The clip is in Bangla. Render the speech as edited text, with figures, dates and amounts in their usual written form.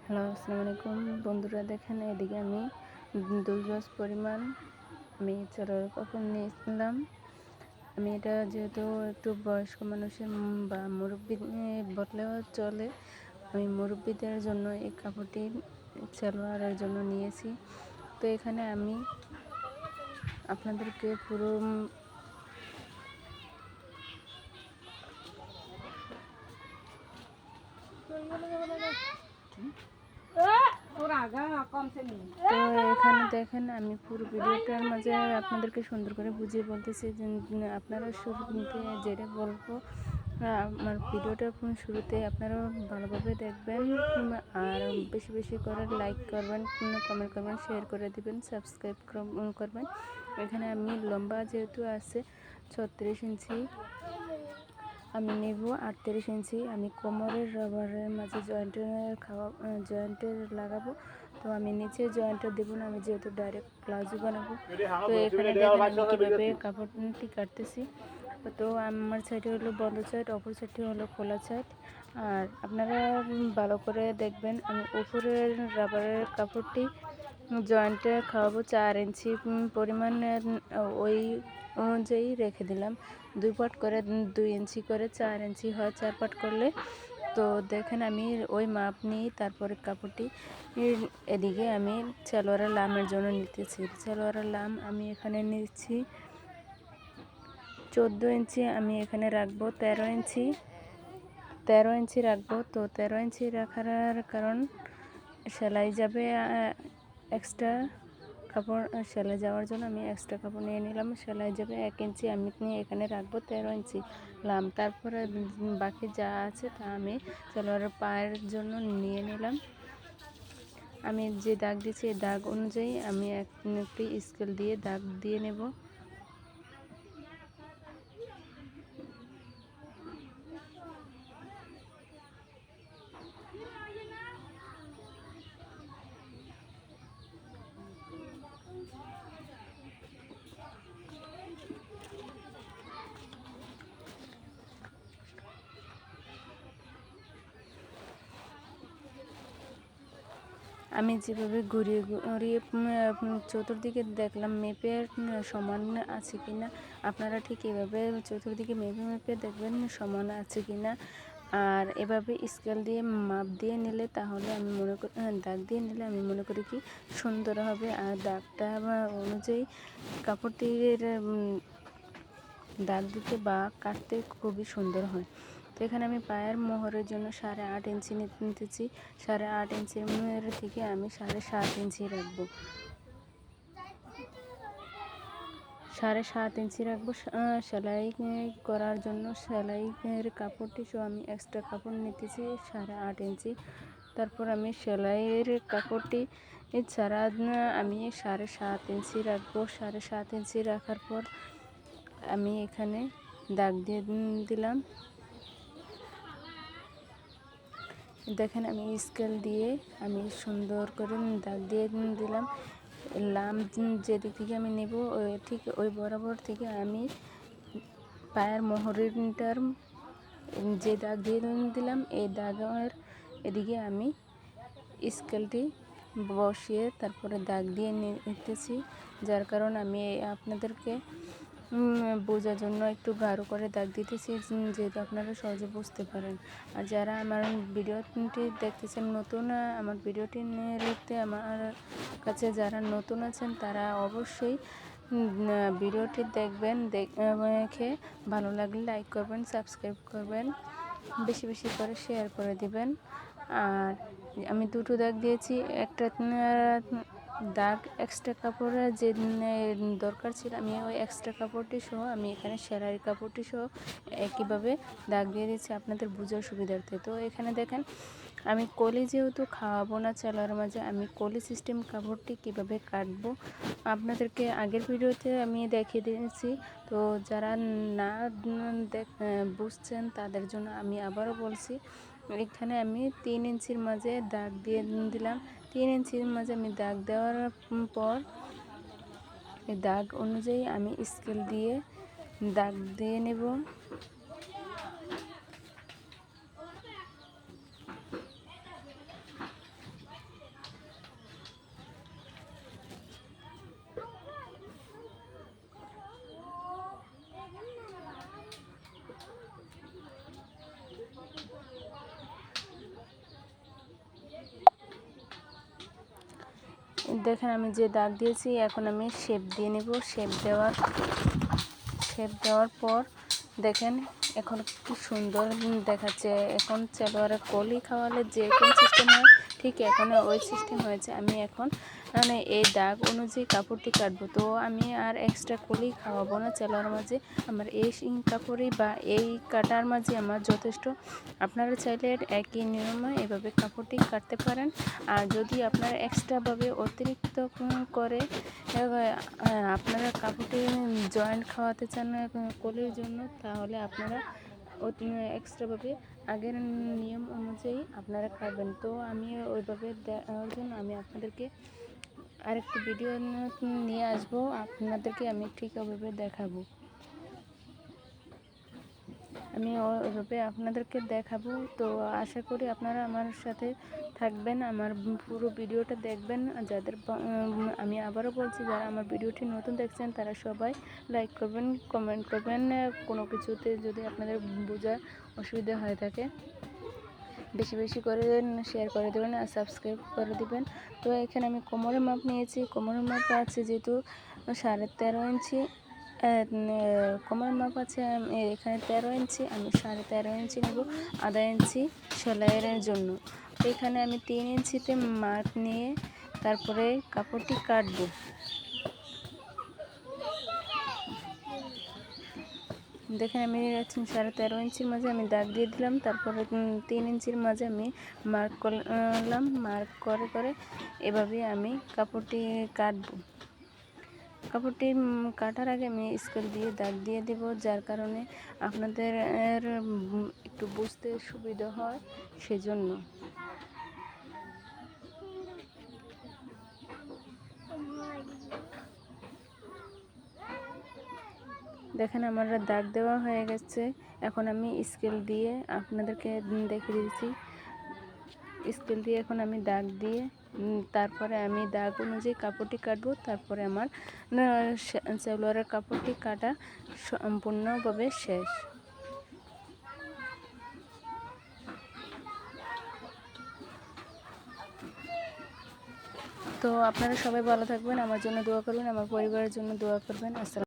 হ্যালো, আসসালামু আলাইকুম বন্ধুরা। দেখেন এদিকে আমি 2 গজ পরিমাণ আমি চাদর কাপড় নিয়েছিলাম। আমি এটা যেহেতু একটু বয়স্ক মানুষের বা মুরব্বি বললেও চলে, আমি মুরব্বিদের জন্য এই কাপড়টি সালোয়ারের জন্য নিয়েছি। তো এখানে আমি আপনাদেরকে পুরো তো এখানে দেখেন আমি পুরো ভিডিওটার মাঝে আপনাদেরকে সুন্দর করে বুঝিয়ে বলতেছি যে আপনারা শুরুতে যেটা বলবো আমার ভিডিওটা শুরুতে আপনারা ভালোভাবে দেখবেন আর বেশি বেশি করে লাইক করবেন, কমেন্ট করবেন, শেয়ার করে দিবেন, সাবস্ক্রাইব করবেন। এখানে আমি লম্বা যেহেতু আছে 36 ইঞ্চি আমি নেব 38 ইঞ্চি। আমি কোমরের রবারের মাঝে জয়েন্টের লাগাবো। তো আমি নিচে জয়েন্টটা দেবো না, আমি যেহেতু ডাইরেক্ট প্লাজো বানাবো। তো এখানে দেখেন আমি কীভাবে কাপড়টি কাটতেছি। তো আমার সাইডে হলো বন্ধ সাইড, অপর সাইডটি হলো খোলা সাইড। আর আপনারা ভালো করে দেখবেন, আমি উপরের রাবারের কাপড়টি জয়েন্টে খাওয়াবো 4 ইঞ্চি পরিমাণের, ওই অনুযায়ী রেখে দিলাম। 2 পাট করে 2 ইঞ্চি করে 4 ইঞ্চি হয় 4 পাট করলে। তো দেখেন আমি ওই মাপ নিই, তারপরে কাপড়টি এদিকে আমি সালোয়ারের লামের জন্য নিতেছি। সালোয়ারের লাম আমি এখানে নিচ্ছি 14 ইঞ্চি, আমি এখানে রাখবো 13 ইঞ্চি রাখবো। তো 13 ইঞ্চি রাখার কারণ সেলাই যাবে এক্সট্রা কাপড়, সেলাই যাওয়ার জন্য আমি এক্সট্রা কাপড় নিয়ে নিলাম। সেলাই যাবে 1 ইঞ্চি, আমি এখানে রাখবো 13 ইঞ্চি লাম। তারপরে বাকি যা আছে তা আমি সালোয়ারের পায়ের জন্য নিয়ে নিলাম। আমি যে দাগ দিচ্ছি এই দাগ অনুযায়ী আমি একটি স্কেল দিয়ে দাগ দিয়ে নেব। আমি যেভাবে ঘুরিয়ে ঘুরিয়ে চতুর্দিকে দেখলাম মেপের সমান আছে কিনা, আপনারা ঠিক এভাবে চতুর্দিকে মেপে মেপে দেখবেন সমান আছে কিনা। আর এভাবে স্কেল দিয়ে মাপ দিয়ে নিলে তাহলে আমি মনে করি দাগ দিয়ে নিলে আমি মনে করি কি সুন্দর হবে। আর দাগটা অনুযায়ী কাপড়টির দাগ দিতে বা কাটতে খুবই সুন্দর হয়। তো এখানে আমি পায়ের মোহরের জন্য 8.5 ইঞ্চি নিতেছি। 8.5 ইঞ্চির থেকে আমি 7.5 ইঞ্চি রাখবো। 7.5 ইঞ্চি রাখবো। সেলাই করার জন্য সেলাইয়ের কাপড়টি সহ আমি এক্সট্রা কাপড় নিতেছি 8.5 ইঞ্চি। তারপর আমি সেলাইয়ের কাপড়টি ছাড়া আমি 7.5 ইঞ্চি রাখবো। 7.5 ইঞ্চি রাখার পর আমি এখানে দাগ দিয়ে দিলাম। দেখেন আমি স্কেল দিয়ে আমি সুন্দর করে দাগ দিয়ে দিলাম। লাম যেদিক থেকে আমি নেব ঠিক ওই বরাবর থেকে আমি পায়ের মোহরেরটার যে দাগ দিয়ে দিলাম এই দাগের এদিকে আমি স্কেলটি বসিয়ে তারপরে দাগ দিয়ে নিতেছি। যার কারণ আমি আপনাদেরকে বোঝার জন্য একটু গাঢ় করে দাগ দিতেছি, যেহেতু আপনারা সহজে বুঝতে পারেন। আর যারা আমার ভিডিওটি দেখতেছেন নতুন, আমার ভিডিওটি নিতে আমার কাছে যারা নতুন আছেন তারা অবশ্যই ভিডিওটি দেখবেন, দেখে ভালো লাগলে লাইক করবেন, সাবস্ক্রাইব করবেন, বেশি বেশি করে শেয়ার করে দিবেন। আর আমি 2টো দাগ দিয়েছি, একটা দাগ এক্সট্রা কাপড়ের যে দরকার ছিল আমি ওই এক্সট্রা কাপড়টি সহ আমি এখানে সেলাইয়ের কাপড়টি সহ একইভাবে দাগ দিয়ে দিচ্ছি আপনাদের বোঝার সুবিধার্থে। তো এখানে দেখেন আমি কলি যেহেতু খাওয়াবো না সালোয়ারের মাঝে, আমি কলি সিস্টেম কাপড়টি কিভাবে কাটবো আপনাদেরকে আগের ভিডিওতে আমি দেখিয়ে দিয়েছি। তো যারা না বুঝছেন তাদের জন্য আমি আবারও বলছি। এখানে আমি 3 ইঞ্চির মাঝে দাগ দিয়ে দিলাম। 3 ইঞ্চির মাঝে আমি দাগ দেওয়ার পর এই দাগ অনুযায়ী আমি স্কেল দিয়ে দাগ দিয়ে নেব। দেখেন আমি যে দাগ দিয়েছি, এখন আমি শেপ দিয়ে নেব। শেপ দেওয়ার পর দেখেন এখন কি সুন্দর দেখাচ্ছে। এখন সালোয়ারের কলি খাওয়ালে যেরকম সিস্টেম হয় ঠিক এখন ওই সিস্টেম হয়েছে। আমি এখন মানে এই দাগ অনুযায়ী কাপড়টি কাটবো। তো আমি আর এক্সট্রা কলি খাওয়াবো না সালোয়ারের মাঝে। আমার এই কাপড়ই বা এই কাটার মাঝে আমার যথেষ্ট। আপনারা চাইলে একই নিয়মে এভাবে কাপড়টি কাটতে পারেন। আর যদি আপনারা এক্সট্রাভাবে অতিরিক্ত করে আপনারা কাপড়টি জয়েন্ট খাওয়াতে চান কলির জন্য, তাহলে আপনারা এক্সট্রাভাবে আগের নিয়ম অনুযায়ী আপনারা খাবেন। তো আমি ওইভাবে দেওয়ার জন্য আমি আপনাদেরকে আরেকটি ভিডিও নিয়ে আসবো, আপনাদেরকে আমি ঠিক ওইভাবে দেখাবো। আমি ওইভাবে আপনাদেরকে দেখাবো। তো আশা করি আপনারা আমার সাথে থাকবেন, আমার পুরো ভিডিওটা দেখবেন। যাদের আমি আবারও বলছি, যারা আমার ভিডিওটি নতুন দেখছেন তারা সবাই লাইক করবেন, কমেন্ট করবেন। কোনো কিছুতে যদি আপনাদের বোঝার অসুবিধা হয়ে থাকে বেশি বেশি করে শেয়ার করে দেবেন আর সাবস্ক্রাইব করে দিবেন। তো এখানে আমি কোমরের মাপ নিয়েছি। কোমরের মাপ আছে যেহেতু 13.5 ইঞ্চি, কোমরের মাপ আছে এখানে 13 ইঞ্চি, আমি 13.5 ইঞ্চি নেব আধা ইঞ্চি সেলাইয়ের জন্য। তো এখানে আমি 3 ইঞ্চিতে মার্ক নিয়ে তারপরে কাপড়টি কাটবো। দেখেন আমি 13.5 ইঞ্চির মাঝে আমি দাগ দিয়ে দিলাম। তারপরে 3 ইঞ্চির মাঝে আমি মার্ক করলাম। মার্ক করে এভাবে আমি কাপড়টি কাটবো। কাপড়টি কাটার আগে আমি স্কেল দিয়ে দাগ দিয়ে দেব, যার কারণে আপনাদের একটু বুঝতে সুবিধা হয় সেজন্য। দেখেন আমার দাগ দেওয়া হয়ে গেছে। এখন আমি স্কেল দিয়ে আপনাদেরকে দেখিয়ে দিচ্ছি। স্কেল দিয়ে এখন আমি দাগ দিয়ে তারপরে আমি দাগ অনুযায়ী কাপড়টি কাটবো। তারপরে আমার সালোয়ারের কাপড়টি কাটা সম্পূর্ণভাবে শেষ। তো আপনারা সবাই ভালো থাকবেন, আমার জন্য দোয়া করবেন, আমার পরিবারের জন্য দোয়া করবেন। আসসালাম।